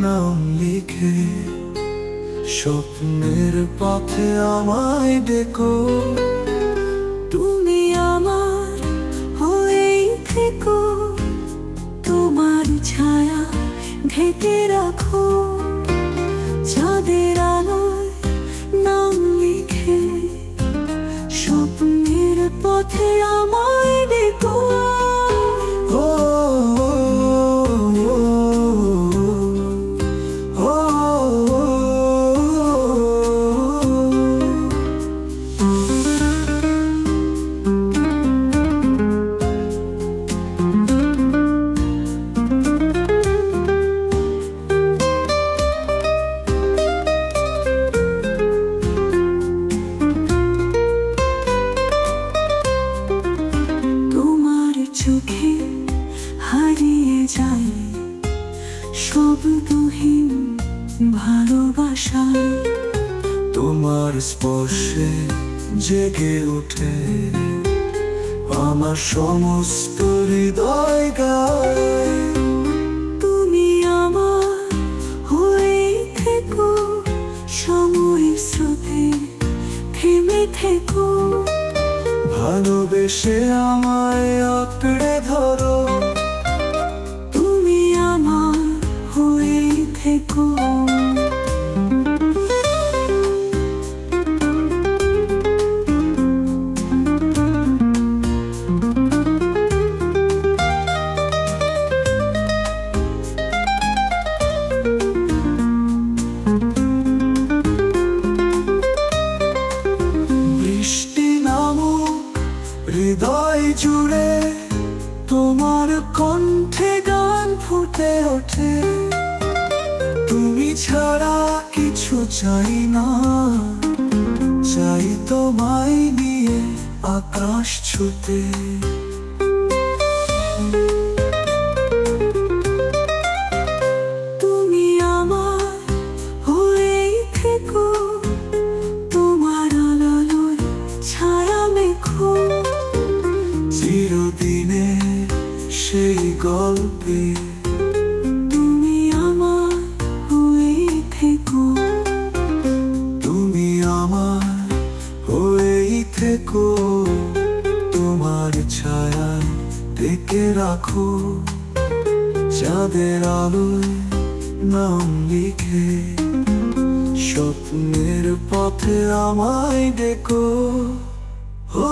নাম লিখে স্বপ্নের পথে আমায় ডেকো। তুমি আমার হয়েই থেকো, তোমার ছায়া ঢেকে রাখো। চাঁদের আলোয় নাম লিখে স্বপ্নের পথে আমায় ডেকো। ও চোখে হারিয়ে যায় শব্দহীন ভালোবাসা। তোমার স্পর্শে জেগে ওঠে আমার সমস্ত হৃদয় গায়। তুমি আমার হয়েই থেকো, সময়ের স্রোতে থেমে থেকো। ভালোবেসে আমায় আঁকড়ে ধরো। তুমি আমার হয়েই থেকো। বৃষ্টি নামুক হৃদয় জুড়ে তোমার কণ্ঠে গান ফুটে ওঠে। তুমি ছাড়া কিছু চাই না, চাই তোমায় নিয়ে আকাশ ছুতে। তুমি আমার হয়েই থেকো, তোমার আলোয় ছায়া মেখো। চিরদিনে সেই গল্পে তুমি আমার হয়েই থেকো। তুমি আমার হয়েই থেকো। তোমার ছায়া ডেকে রাখো। চাঁদের আলোয় নাম লিখে স্বপ্নের পথে আমায় ডেকো। ও